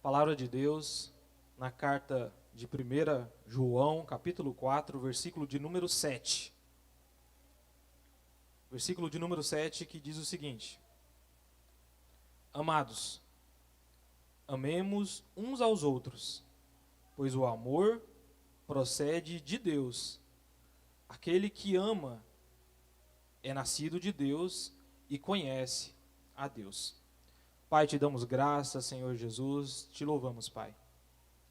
Palavra de Deus na carta de 1 João, capítulo 4, versículo de número 7. Versículo de número 7 que diz o seguinte: Amados, amemos uns aos outros, pois o amor procede de Deus. Aquele que ama é nascido de Deus e conhece a Deus. Pai, te damos graças, Senhor Jesus, te louvamos, Pai.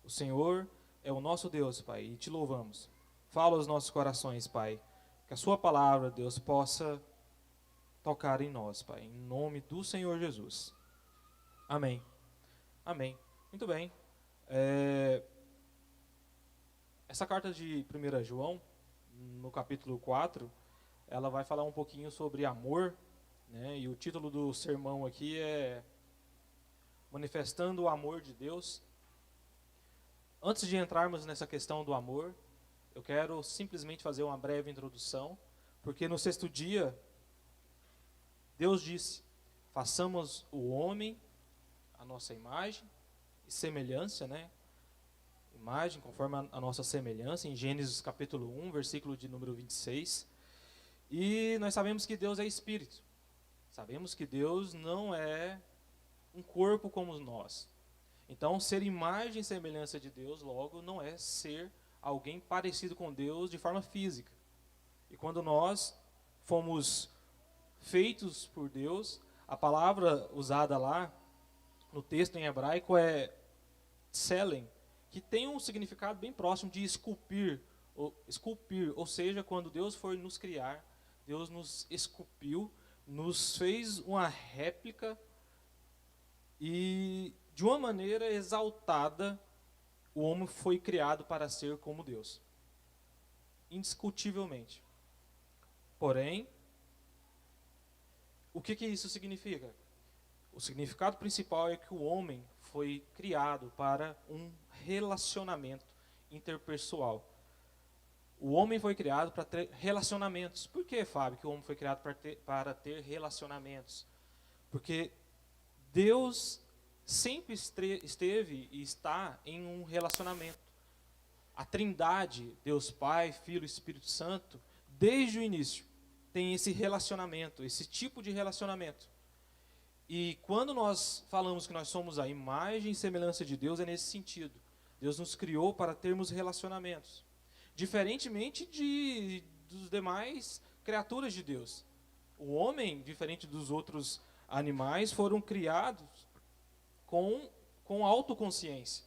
O Senhor é o nosso Deus, Pai, e te louvamos. Fala aos nossos corações, Pai, que a sua palavra, Deus, possa tocar em nós, Pai, em nome do Senhor Jesus. Amém. Amém. Muito bem. Essa carta de 1 João, no capítulo 4, ela vai falar um pouquinho sobre amor, né? E o título do sermão aqui é Manifestando o Amor de Deus. Antes de entrarmos nessa questão do amor, eu quero simplesmente fazer uma breve introdução, porque no sexto dia, Deus disse: façamos o homem a nossa imagem e semelhança, né? Imagem conforme a nossa semelhança, em Gênesis capítulo 1, versículo de número 26. E nós sabemos que Deus é Espírito. Sabemos que Deus não é um corpo como nós. Então, ser imagem e semelhança de Deus, logo, não é ser alguém parecido com Deus de forma física. E quando nós fomos feitos por Deus, a palavra usada lá no texto em hebraico é tselem, que tem um significado bem próximo de esculpir, ou seja, quando Deus foi nos criar, Deus nos esculpiu, nos fez uma réplica e de uma maneira exaltada, o homem foi criado para ser como Deus. Indiscutivelmente. Porém, o que isso significa? O significado principal é que o homem foi criado para um relacionamento interpessoal. O homem foi criado para ter relacionamentos. Por que, Fábio, que o homem foi criado para ter relacionamentos? Porque Deus sempre esteve e está em um relacionamento. A Trindade, Deus Pai, Filho e Espírito Santo, desde o início, tem esse relacionamento, esse tipo de relacionamento. E quando nós falamos que nós somos a imagem e semelhança de Deus, é nesse sentido. Deus nos criou para termos relacionamentos. Diferentemente dos demais criaturas de Deus. O homem, diferente dos outros animais, foram criados com autoconsciência.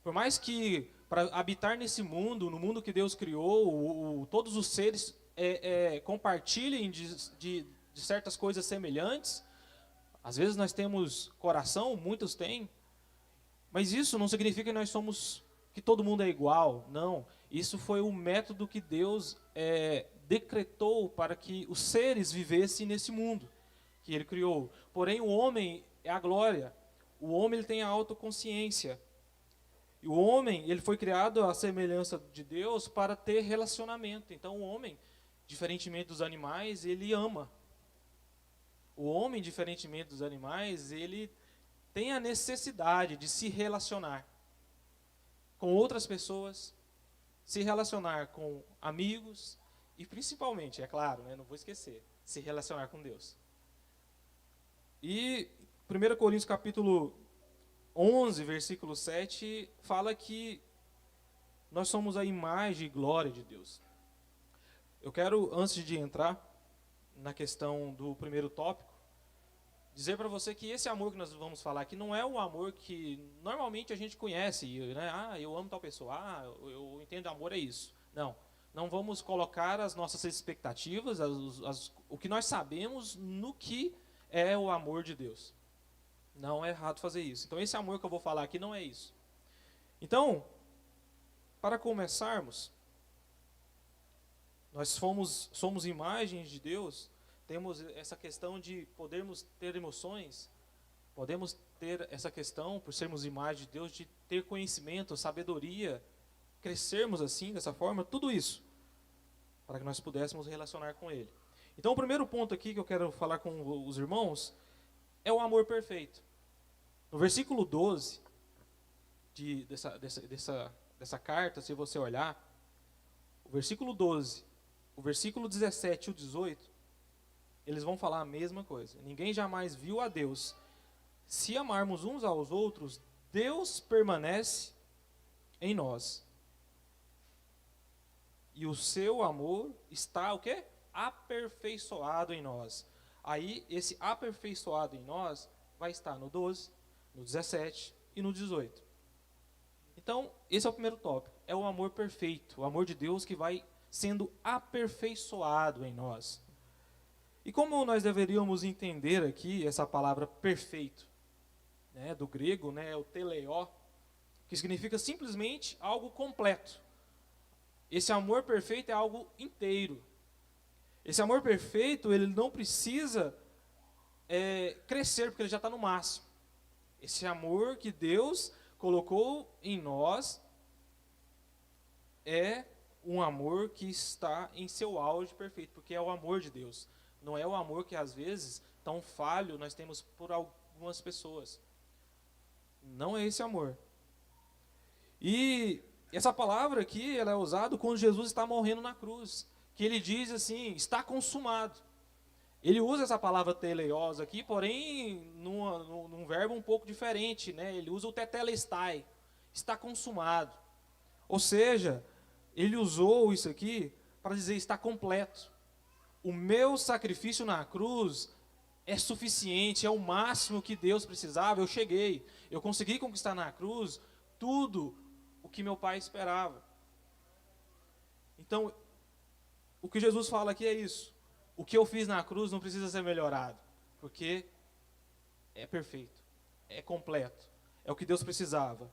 Por mais que para habitar nesse mundo, no mundo que Deus criou, todos os seres compartilhem de certas coisas semelhantes. Às vezes nós temos coração, muitos têm, mas isso não significa que nós somos, que todo mundo é igual. Não, isso foi o método que Deus decretou para que os seres vivessem nesse mundo que Ele criou. Porém, o homem é a glória. O homem ele tem a autoconsciência. E o homem ele foi criado à semelhança de Deus para ter relacionamento. Então, o homem, diferentemente dos animais, ele ama. O homem, diferentemente dos animais, ele tem a necessidade de se relacionar com outras pessoas, se relacionar com amigos e, principalmente, é claro, né, não vou esquecer, se relacionar com Deus. E 1 Coríntios capítulo 11, versículo 7, fala que nós somos a imagem e glória de Deus. Eu quero, antes de entrar na questão do primeiro tópico, dizer para você que esse amor que nós vamos falar aqui não é o amor que normalmente a gente conhece, né? Eu amo tal pessoa, eu entendo amor é isso. Não vamos colocar as nossas expectativas, o que nós sabemos no que é o amor de Deus. Não é errado fazer isso. Então esse amor que eu vou falar aqui não é isso. Então, para começarmos, nós somos imagens de Deus, temos essa questão de podermos ter emoções, podemos ter essa questão, por sermos imagem de Deus, de ter conhecimento, sabedoria, crescermos assim, dessa forma, tudo isso, para que nós pudéssemos relacionar com Ele. Então o primeiro ponto aqui que eu quero falar com os irmãos é o amor perfeito. No versículo 12 dessa carta, se você olhar, o versículo 12, o versículo 17 e o 18, eles vão falar a mesma coisa. Ninguém jamais viu a Deus. Se amarmos uns aos outros, Deus permanece em nós. E o seu amor está o quê? Aperfeiçoado em nós. Aí, esse aperfeiçoado em nós vai estar no 12, no 17 e no 18. Então, esse é o primeiro tópico. É o amor perfeito, o amor de Deus que vai sendo aperfeiçoado em nós. E como nós deveríamos entender aqui essa palavra perfeito, né, do grego, né, o teleó, que significa simplesmente algo completo. Esse amor perfeito é algo inteiro. Esse amor perfeito, ele não precisa crescer, porque ele já está no máximo. Esse amor que Deus colocou em nós é um amor que está em seu auge perfeito, porque é o amor de Deus. Não é o amor que às vezes tão falho nós temos por algumas pessoas. Não é esse amor. E essa palavra aqui, ela é usada quando Jesus está morrendo na cruz, que ele diz assim, está consumado. Ele usa essa palavra teleios aqui, porém num verbo um pouco diferente, né? Ele usa o tetelestai, está consumado. Ou seja, ele usou isso aqui para dizer está completo. O meu sacrifício na cruz é suficiente, é o máximo que Deus precisava. Eu cheguei, eu consegui conquistar na cruz tudo o que meu pai esperava. Então, o que Jesus fala aqui é isso. O que eu fiz na cruz não precisa ser melhorado, porque é perfeito, é completo, é o que Deus precisava.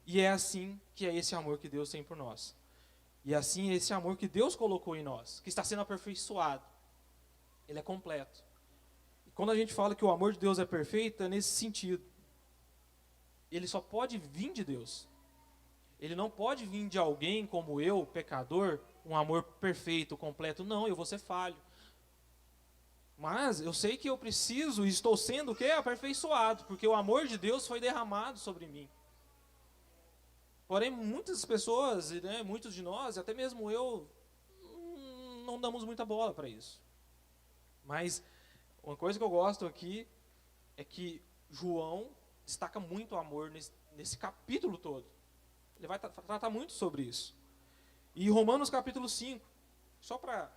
E é assim que é esse amor que Deus tem por nós. E assim é esse amor que Deus colocou em nós, que está sendo aperfeiçoado. Ele é completo. E quando a gente fala que o amor de Deus é perfeito, é nesse sentido. Ele só pode vir de Deus. Ele não pode vir de alguém como eu, pecador, um amor perfeito, completo. Não, eu vou ser falho. Mas eu sei que eu preciso e estou sendo o quê? Aperfeiçoado, porque o amor de Deus foi derramado sobre mim. Porém, muitas pessoas, né, muitos de nós, até mesmo eu, não damos muita bola para isso. Mas uma coisa que eu gosto aqui é que João destaca muito o amor nesse capítulo todo. Ele vai tratar muito sobre isso. E Romanos capítulo 5, só para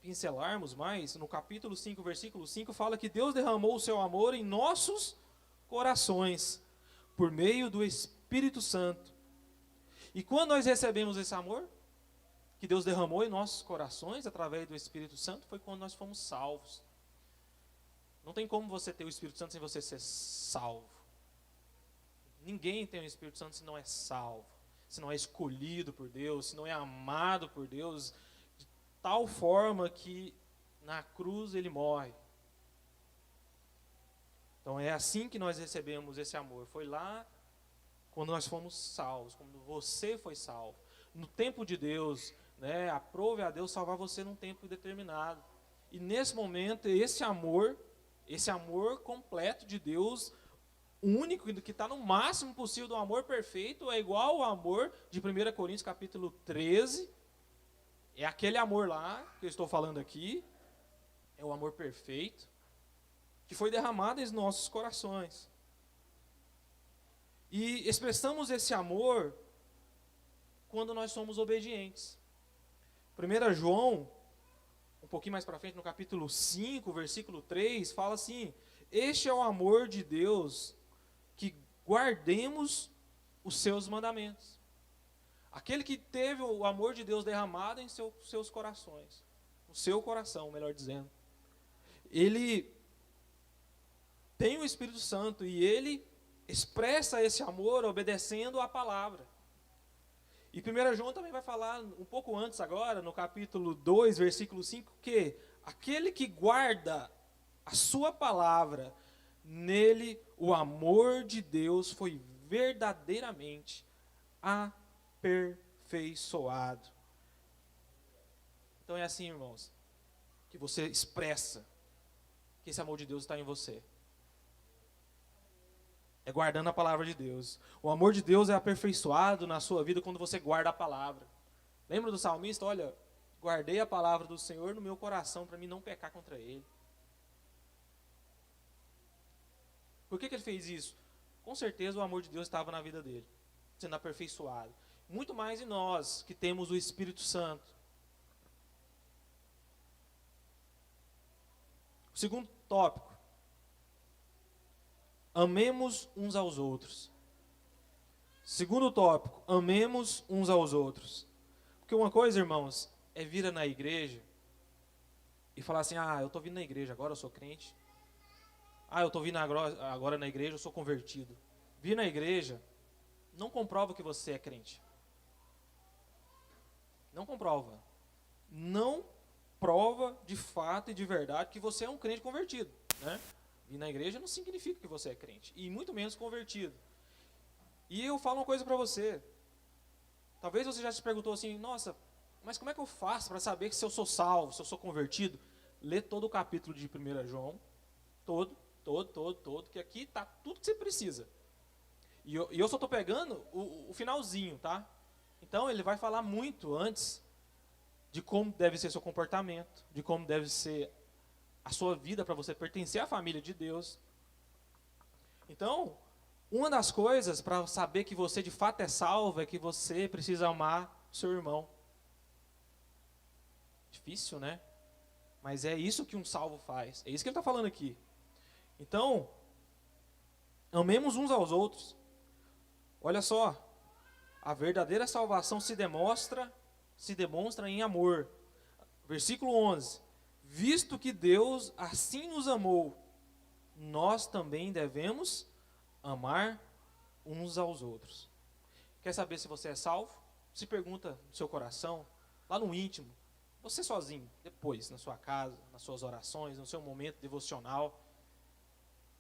pincelarmos mais, no capítulo 5, versículo 5, fala que Deus derramou o seu amor em nossos corações, por meio do Espírito Santo. E quando nós recebemos esse amor, que Deus derramou em nossos corações, através do Espírito Santo, foi quando nós fomos salvos. Não tem como você ter o Espírito Santo sem você ser salvo. Ninguém tem o Espírito Santo se não é salvo, se não é escolhido por Deus, se não é amado por Deus, de tal forma que na cruz ele morre. Então é assim que nós recebemos esse amor. Foi lá quando nós fomos salvos, quando você foi salvo. No tempo de Deus, né, aprove a Deus salvar você num tempo determinado. E nesse momento, esse amor completo de Deus, o único que está no máximo possível do amor perfeito, é igual ao amor de 1 Coríntios capítulo 13. É aquele amor lá que eu estou falando aqui. É o amor perfeito que foi derramado em nossos corações. E expressamos esse amor quando nós somos obedientes. 1 João, um pouquinho mais para frente, no capítulo 5, versículo 3, fala assim: este é o amor de Deus, que guardemos os seus mandamentos. Aquele que teve o amor de Deus derramado em seus corações, no seu coração, melhor dizendo, ele tem o Espírito Santo e ele expressa esse amor obedecendo a palavra. E 1 João também vai falar um pouco antes agora, no capítulo 2, versículo 5, que aquele que guarda a sua palavra, nele o amor de Deus foi verdadeiramente aperfeiçoado. Então é assim, irmãos, que você expressa que esse amor de Deus está em você. É guardando a palavra de Deus. O amor de Deus é aperfeiçoado na sua vida quando você guarda a palavra. Lembra do salmista? Olha, guardei a palavra do Senhor no meu coração para mim não pecar contra Ele. Por que ele fez isso? Com certeza o amor de Deus estava na vida dele, sendo aperfeiçoado. Muito mais em nós, que temos o Espírito Santo. O segundo tópico. Amemos uns aos outros. Segundo tópico. Amemos uns aos outros. Porque uma coisa, irmãos, é vir na igreja e falar assim, eu estou vindo na igreja, agora eu sou crente. Eu estou vindo agora na igreja, eu sou convertido. Vir na igreja não comprova que você é crente. Não comprova. Não prova de fato e de verdade que você é um crente convertido, né? Vir na igreja não significa que você é crente, e muito menos convertido. E eu falo uma coisa para você. Talvez você já se perguntou assim, nossa, mas como é que eu faço para saber que se eu sou salvo, se eu sou convertido? Lê todo o capítulo de 1 João, todo, que aqui está tudo que você precisa. E eu só estou pegando o finalzinho, tá? Então ele vai falar muito antes de como deve ser seu comportamento, de como deve ser a sua vida para você pertencer à família de Deus. Então, uma das coisas para saber que você de fato é salvo é que você precisa amar o seu irmão. Difícil, né? Mas é isso que um salvo faz. É isso que ele está falando aqui. Então, amemos uns aos outros. Olha só, a verdadeira salvação se demonstra em amor. Versículo 11. Visto que Deus assim nos amou, nós também devemos amar uns aos outros. Quer saber se você é salvo? Se pergunta no seu coração, lá no íntimo, você sozinho, depois, na sua casa, nas suas orações, no seu momento devocional.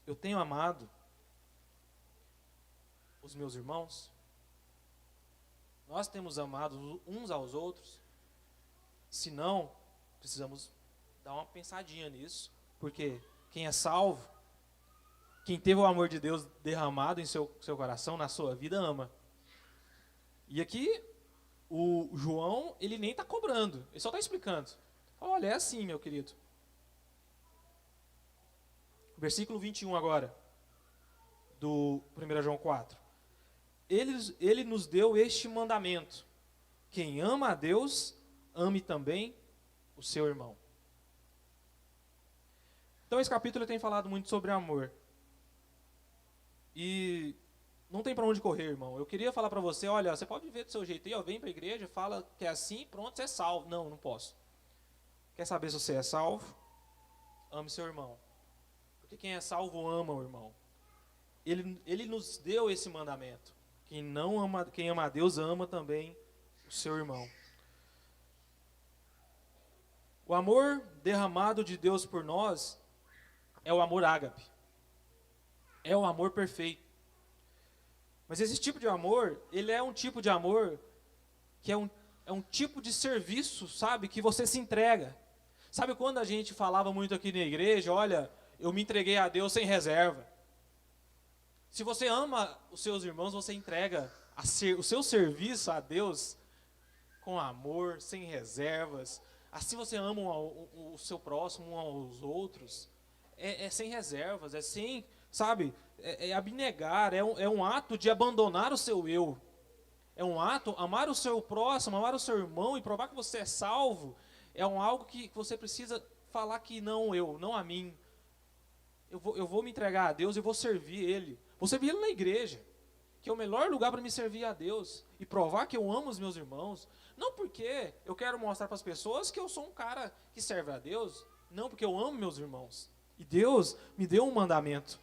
Eu tenho amado os meus irmãos? Nós temos amado uns aos outros? Se não, precisamos dar uma pensadinha nisso, porque quem é salvo, quem teve o amor de Deus derramado em seu coração, na sua vida, ama. E aqui, o João, ele nem está cobrando, ele só está explicando. Fala, olha, é assim, meu querido. Versículo 21 agora, do 1 João 4. Ele nos deu este mandamento: quem ama a Deus, ame também o seu irmão. Então esse capítulo tem falado muito sobre amor. E não tem para onde correr, irmão. Eu queria falar para você, olha, você pode viver do seu jeito aí, vem para a igreja, fala que é assim, pronto, você é salvo. Não, não posso. Quer saber se você é salvo? Ame seu irmão. Porque quem é salvo ama o irmão. Ele nos deu esse mandamento. Quem ama a Deus ama também o seu irmão. O amor derramado de Deus por nós é o amor ágape. É o amor perfeito. Mas esse tipo de amor, ele é um tipo de amor que é um tipo de serviço, sabe, que você se entrega. Sabe quando a gente falava muito aqui na igreja, olha, eu me entreguei a Deus sem reserva. Se você ama os seus irmãos, você entrega o seu serviço a Deus com amor, sem reservas. Assim você ama o seu próximo, uns aos outros. É sem reservas, é sem, sabe, é abnegar, é um ato de abandonar o seu eu. É um ato, amar o seu próximo, amar o seu irmão e provar que você é salvo, é algo que você precisa falar que não eu, não a mim. Eu vou me entregar a Deus e vou servir Ele. Vou servir Ele na igreja, que é o melhor lugar para me servir a Deus e provar que eu amo os meus irmãos. Não porque eu quero mostrar para as pessoas que eu sou um cara que serve a Deus. Não, porque eu amo meus irmãos. E Deus me deu um mandamento.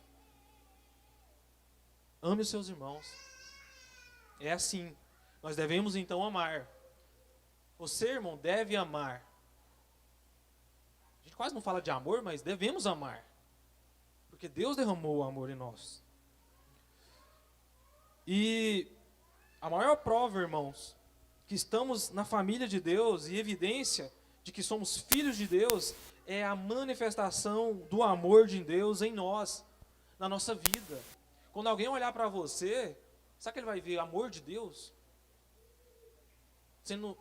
Ame os seus irmãos. É assim. Nós devemos então amar. Você, irmão, deve amar. A gente quase não fala de amor, mas devemos amar. Porque Deus derramou o amor em nós. E a maior prova, irmãos, que estamos na família de Deus e evidência de que somos filhos de Deus é a manifestação do amor de Deus em nós, na nossa vida. Quando alguém olhar para você, sabe que ele vai ver amor de Deus? Sendo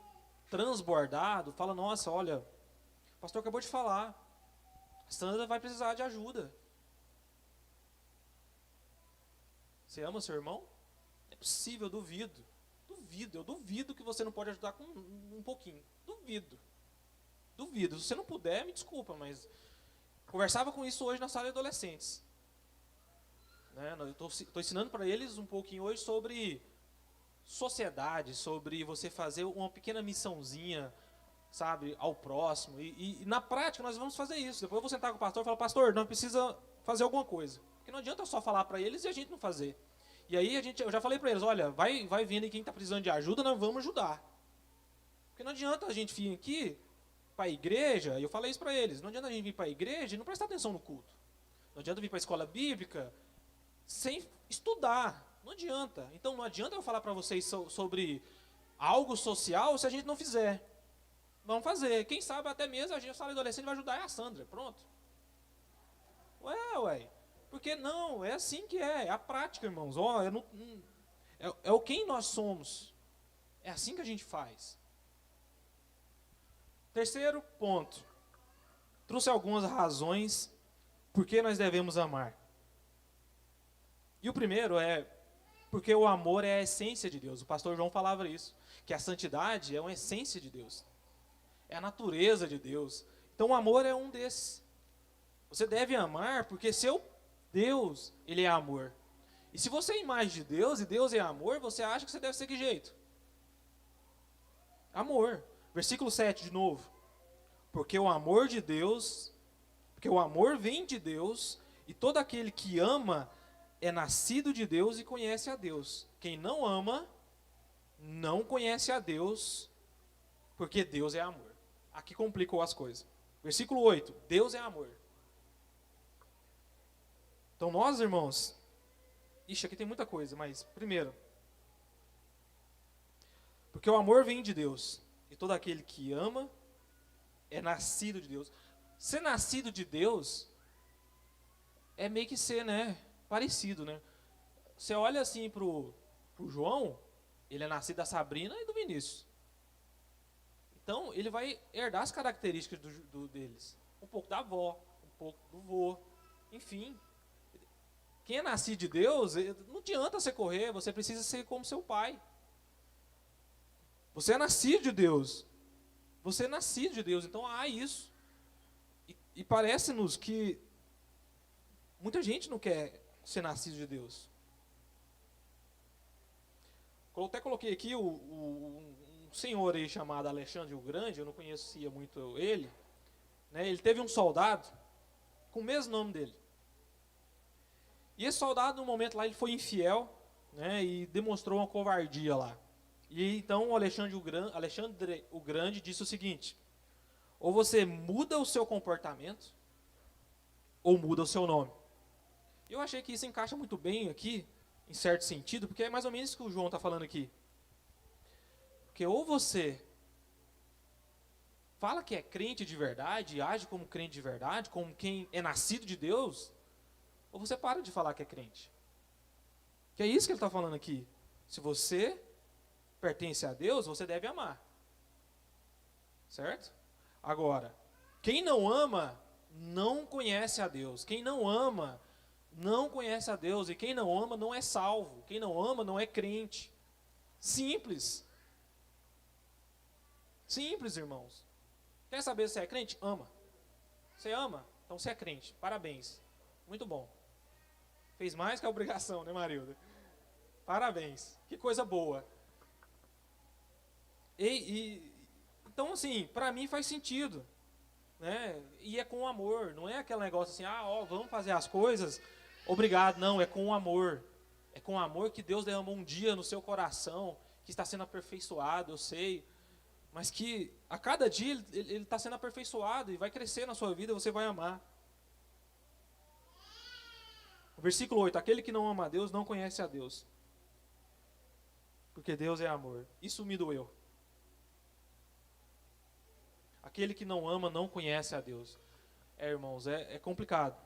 transbordado, fala, nossa, olha, o pastor acabou de falar, a Sandra vai precisar de ajuda. Você ama seu irmão? É possível, eu duvido. Eu duvido que você não pode ajudar com um pouquinho. Duvido. Se você não puder, me desculpa, mas conversava com isso hoje na sala de adolescentes. Né? Eu estou ensinando para eles um pouquinho hoje sobre sociedade, sobre você fazer uma pequena missãozinha, sabe, ao próximo. E na prática nós vamos fazer isso. Depois eu vou sentar com o pastor e falar, pastor, nós precisamos fazer alguma coisa. Porque não adianta só falar para eles e a gente não fazer. E aí eu já falei para eles, olha, vai vindo aí quem está precisando de ajuda, nós vamos ajudar. Porque não adianta a gente vir aqui para a igreja, e eu falei isso para eles, não adianta a gente vir para a igreja e não prestar atenção no culto. Não adianta vir para a escola bíblica sem estudar. Não adianta. Então não adianta eu falar para vocês sobre algo social se a gente não fizer. Vamos fazer. Quem sabe até mesmo a sala adolescente vai ajudar a Sandra. Pronto. Ué. Porque não, é assim que é a prática, irmãos. É o quem nós somos. É assim que a gente faz. Terceiro ponto. Trouxe algumas razões por que nós devemos amar. E o primeiro é porque o amor é a essência de Deus. O pastor João falava isso, que a santidade é uma essência de Deus. É a natureza de Deus. Então o amor é um desses. Você deve amar porque seu Deus, ele é amor. E se você é a imagem de Deus e Deus é amor, você acha que você deve ser que jeito? Amor. Versículo 7 de novo. Porque o amor de Deus, porque o amor vem de Deus, e todo aquele que ama é nascido de Deus e conhece a Deus. Quem não ama, não conhece a Deus, porque Deus é amor. Aqui complicou as coisas. Versículo 8. Deus é amor. Então nós, irmãos, aqui tem muita coisa, mas primeiro, porque o amor vem de Deus, e todo aquele que ama é nascido de Deus. Ser nascido de Deus é meio que ser, né, parecido, né? Você olha assim pro João, ele é nascido da Sabrina e do Vinícius. Então, ele vai herdar as características deles. Um pouco da avó, um pouco do vô, enfim. Quem é nascido de Deus, não adianta você correr, você precisa ser como seu pai. Você é nascido de Deus. Você é nascido de Deus, então há isso. E parece-nos que muita gente não quer ser nascido de Deus. Eu até coloquei aqui um senhor aí chamado Alexandre o Grande, eu não conhecia muito ele. Né, ele teve um soldado com o mesmo nome dele. E esse soldado, no momento lá, ele foi infiel, né, e demonstrou uma covardia lá. E então o Alexandre o Grande disse o seguinte: ou você muda o seu comportamento, ou muda o seu nome. Eu achei que isso encaixa muito bem aqui, em certo sentido, porque é mais ou menos isso que o João está falando aqui. Porque ou você fala que é crente de verdade, age como crente de verdade, como quem é nascido de Deus, ou você para de falar que é crente. Que é isso que ele está falando aqui. Se você pertence a Deus, você deve amar. Certo? Agora, quem não ama, não conhece a Deus. Quem não ama, não conhece a Deus. E quem não ama, não é salvo. Quem não ama, não é crente. Simples. Simples, irmãos. Quer saber se é crente? Ama. Você ama? Então você é crente. Parabéns. Muito bom. Fez mais que a obrigação, né, Marilda? Parabéns. Que coisa boa. Então, assim, para mim faz sentido. Né? E é com amor. Não é aquele negócio assim, vamos fazer as coisas. Obrigado. Não, é com amor. É com amor que Deus derramou um dia no seu coração, que está sendo aperfeiçoado, eu sei. Mas que a cada dia ele está sendo aperfeiçoado e vai crescer na sua vida, você vai amar. O versículo 8, aquele que não ama a Deus não conhece a Deus. Porque Deus é amor. Isso me doeu. Aquele que não ama não conhece a Deus. Irmãos, é complicado.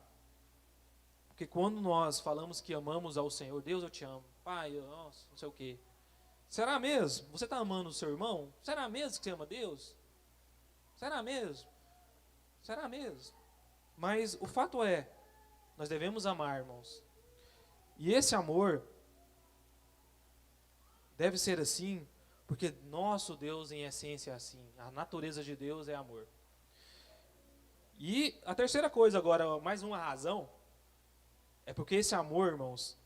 Porque quando nós falamos que amamos ao Senhor, Deus, eu te amo. Pai, nossa, não sei o quê. Será mesmo? Você está amando o seu irmão? Será mesmo que você ama Deus? Será mesmo? Será mesmo? Mas o fato é, nós devemos amar, irmãos. E esse amor deve ser assim, porque nosso Deus em essência é assim. A natureza de Deus é amor. E a terceira coisa agora, mais uma razão, é porque esse amor, irmãos,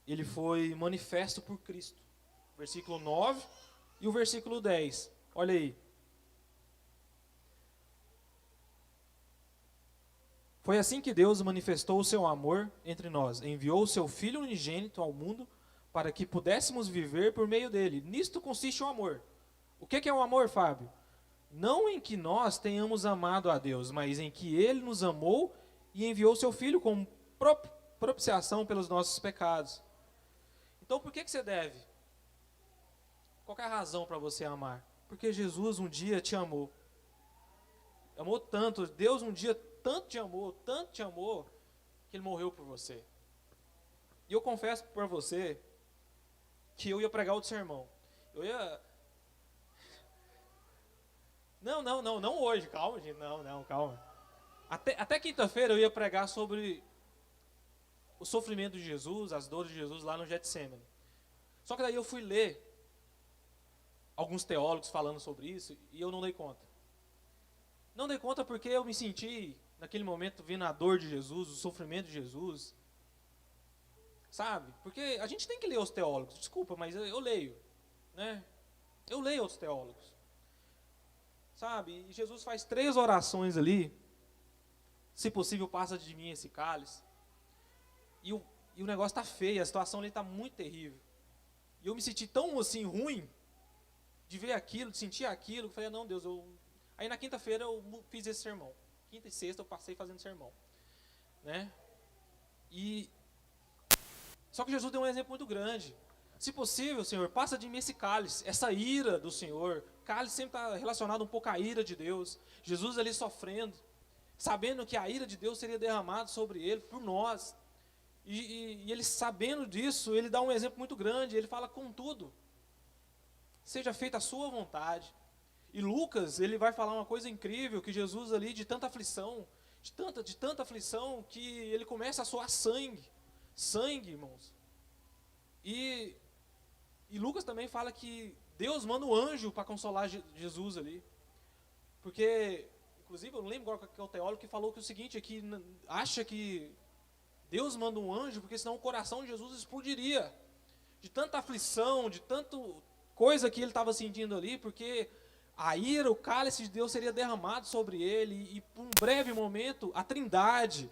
ele foi manifesto por Cristo. Versículo 9 e o versículo 10. Olha aí. Foi assim que Deus manifestou o seu amor entre nós. Enviou o seu Filho unigênito ao mundo para que pudéssemos viver por meio dele. Nisto consiste o amor. O que é o amor, Fábio? Não em que nós tenhamos amado a Deus, mas em que Ele nos amou e enviou seu Filho como propiciação pelos nossos pecados. Então, por que você deve? Qual é a razão para você amar? Porque Jesus um dia te amou. Amou tanto, Deus um dia tanto te amou, que Ele morreu por você. E eu confesso para você que eu ia pregar outro sermão. Eu ia... Não hoje, calma, gente. Não, calma. Até quinta-feira eu ia pregar sobre o sofrimento de Jesus, as dores de Jesus lá no Getsemane. Só que daí eu fui ler alguns teólogos falando sobre isso e eu não dei conta. Não dei conta porque eu me senti, naquele momento, vendo a dor de Jesus, o sofrimento de Jesus. Sabe? Porque a gente tem que ler os teólogos. Desculpa, mas eu leio. Né? Eu leio os teólogos. Sabe? E Jesus faz 3 orações ali. Se possível, passa de mim esse cálice. E o negócio está feio, a situação ali está muito terrível. E eu me senti tão assim ruim de ver aquilo, de sentir aquilo, que eu falei, não, Deus, Aí na quinta-feira eu fiz esse sermão. Quinta e sexta eu passei fazendo sermão. Né? Só que Jesus deu um exemplo muito grande. Se possível, Senhor, passa de mim esse cálice, essa ira do Senhor. Cálice sempre está relacionado um pouco à ira de Deus. Jesus ali sofrendo, sabendo que a ira de Deus seria derramada sobre ele, por nós. E ele sabendo disso, ele dá um exemplo muito grande. Ele fala, contudo, seja feita a sua vontade. E Lucas, ele vai falar uma coisa incrível, que Jesus ali, de tanta aflição, de tanta aflição, que ele começa a suar sangue. Sangue, irmãos. E Lucas também fala que Deus manda um anjo para consolar Jesus ali. Porque, inclusive, eu não lembro agora qual é o teólogo que falou que o seguinte, é que acha que Deus manda um anjo, porque senão o coração de Jesus explodiria. De tanta aflição, de tanta coisa que ele estava sentindo ali, porque a ira, o cálice de Deus seria derramado sobre ele, e por um breve momento, a trindade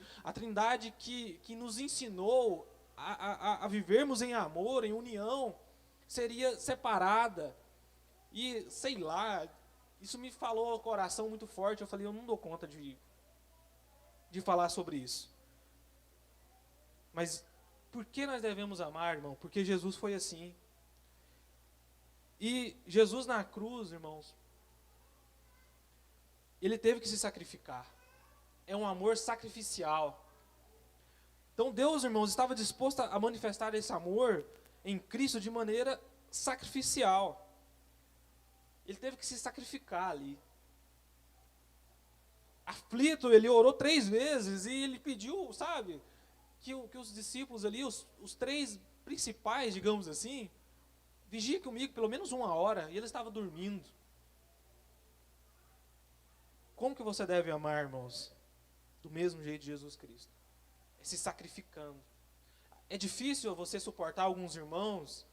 que nos ensinou a vivermos em amor, em união, seria separada. E, sei lá, isso me falou ao coração muito forte. Eu falei, eu não dou conta de falar sobre isso. Mas por que nós devemos amar, irmão? Porque Jesus foi assim. E Jesus na cruz, irmãos, ele teve que se sacrificar. É um amor sacrificial. Então Deus, irmãos, estava disposto a manifestar esse amor em Cristo de maneira sacrificial. Ele teve que se sacrificar ali. Aflito, ele orou 3 vezes e ele pediu, sabe, que os discípulos ali, os 3 principais, digamos assim, vigiem comigo pelo menos 1 hora, e ele estava dormindo. Como que você deve amar, irmãos? Do mesmo jeito de Jesus Cristo. É se sacrificando. É difícil você suportar alguns irmãos?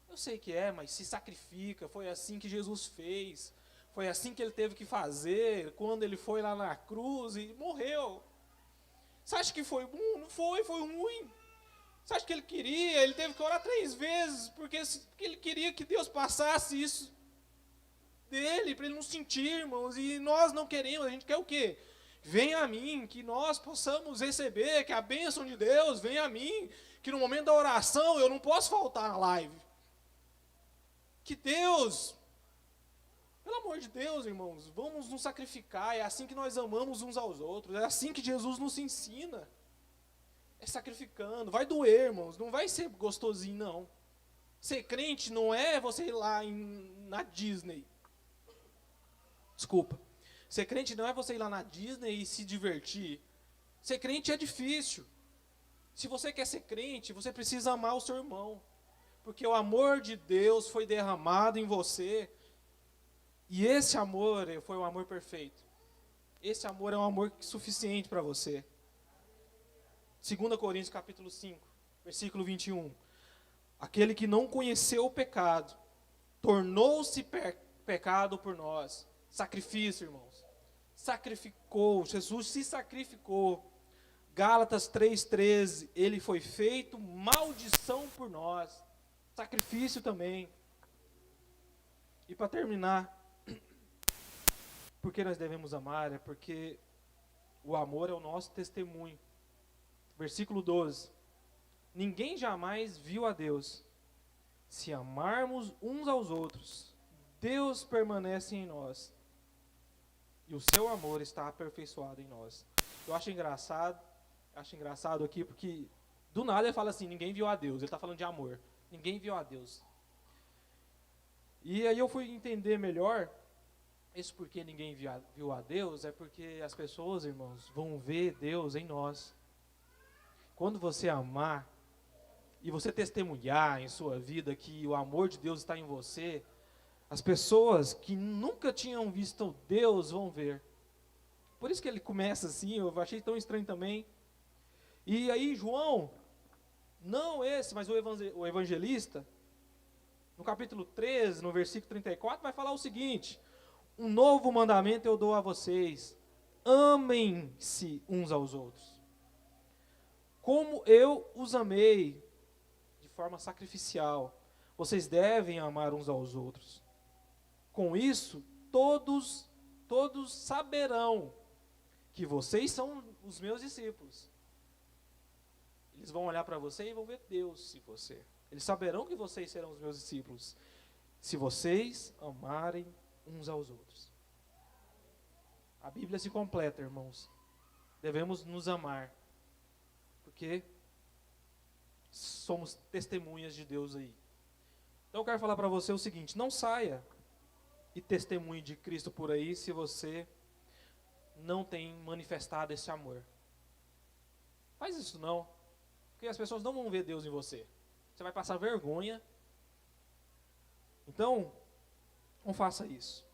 Eu sei que é, mas se sacrifica. Foi assim que Jesus fez. Foi assim que ele teve que fazer quando ele foi lá na cruz e morreu. Você acha que foi bom? Não foi ruim. Você acha que ele queria? Ele teve que orar 3 vezes, porque ele queria que Deus passasse isso dele, para ele não sentir, irmãos. E nós não queremos, a gente quer o quê? Venha a mim, que nós possamos receber, que a bênção de Deus venha a mim, que no momento da oração eu não posso faltar na live. Que Deus, pelo amor de Deus, irmãos, vamos nos sacrificar. É assim que nós amamos uns aos outros, é assim que Jesus nos ensina. É sacrificando. Vai doer, irmãos. Não vai ser gostosinho, não. Ser crente não é você ir lá na Disney. Desculpa. Ser crente não é você ir lá na Disney e se divertir. Ser crente é difícil. Se você quer ser crente, você precisa amar o seu irmão. Porque o amor de Deus foi derramado em você. E esse amor foi um amor perfeito. Esse amor é um amor suficiente para você. 2 Coríntios capítulo 5, versículo 21. Aquele que não conheceu o pecado, tornou-se pecado por nós. Sacrifício, irmãos. Sacrificou, Jesus se sacrificou. Gálatas 3,13, ele foi feito maldição por nós. Sacrifício também. E para terminar, por que nós devemos amar? É porque o amor é o nosso testemunho. Versículo 12. Ninguém jamais viu a Deus. Se amarmos uns aos outros, Deus permanece em nós. E o seu amor está aperfeiçoado em nós. Eu acho engraçado aqui, porque do nada ele fala assim, ninguém viu a Deus. Ele está falando de amor. Ninguém viu a Deus. E aí eu fui entender melhor, isso porque ninguém viu a Deus, é porque as pessoas, irmãos, vão ver Deus em nós. Quando você amar, e você testemunhar em sua vida que o amor de Deus está em você, as pessoas que nunca tinham visto Deus vão ver. Por isso que ele começa assim, eu achei tão estranho também. E aí João, não esse, mas o evangelista, no capítulo 13, no versículo 34, vai falar o seguinte: um novo mandamento eu dou a vocês, amem-se uns aos outros. Como eu os amei, de forma sacrificial, vocês devem amar uns aos outros. Com isso, todos saberão que vocês são os meus discípulos. Eles vão olhar para você e vão ver Deus em você. Eles saberão que vocês serão os meus discípulos, se vocês amarem uns aos outros. A Bíblia se completa, irmãos. Devemos nos amar, porque somos testemunhas de Deus aí. Então eu quero falar para você o seguinte: não saia e testemunhe de Cristo por aí se você não tem manifestado esse amor. Faz isso não, porque as pessoas não vão ver Deus em você. Você vai passar vergonha. Então, não faça isso.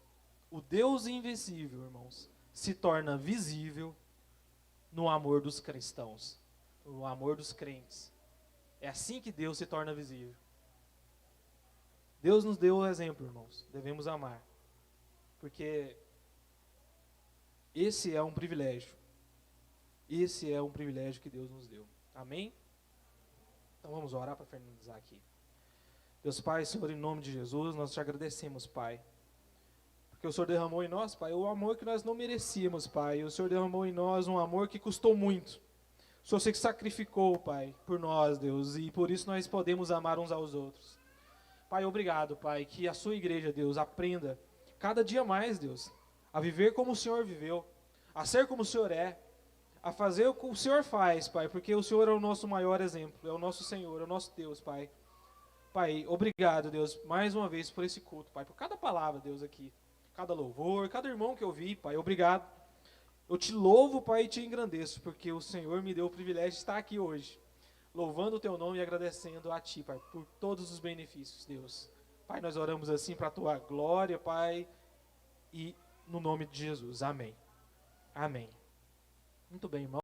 O Deus invisível, irmãos, se torna visível no amor dos cristãos, no amor dos crentes. É assim que Deus se torna visível. Deus nos deu o exemplo, irmãos. Devemos amar. Porque esse é um privilégio. Esse é um privilégio que Deus nos deu. Amém? Então vamos orar para finalizar aqui. Deus Pai, Senhor, em nome de Jesus, nós te agradecemos, Pai. Porque o Senhor derramou em nós, Pai, o amor que nós não merecíamos, Pai. O Senhor derramou em nós um amor que custou muito. O Senhor se sacrificou, Pai, por nós, Deus. E por isso nós podemos amar uns aos outros. Pai, obrigado, Pai, que a sua igreja, Deus, aprenda cada dia mais, Deus, a viver como o Senhor viveu, a ser como o Senhor é, a fazer o que o Senhor faz, Pai, porque o Senhor é o nosso maior exemplo, é o nosso Senhor, é o nosso Deus, Pai. Pai, obrigado, Deus, mais uma vez por esse culto, Pai, por cada palavra, Deus, aqui, cada louvor, cada irmão que eu vi, Pai, obrigado. Eu te louvo, Pai, e te engrandeço, porque o Senhor me deu o privilégio de estar aqui hoje, louvando o teu nome e agradecendo a ti, Pai, por todos os benefícios, Deus. Pai, nós oramos assim para a tua glória, Pai, e no nome de Jesus. Amém. Amém. Muito bem, irmão.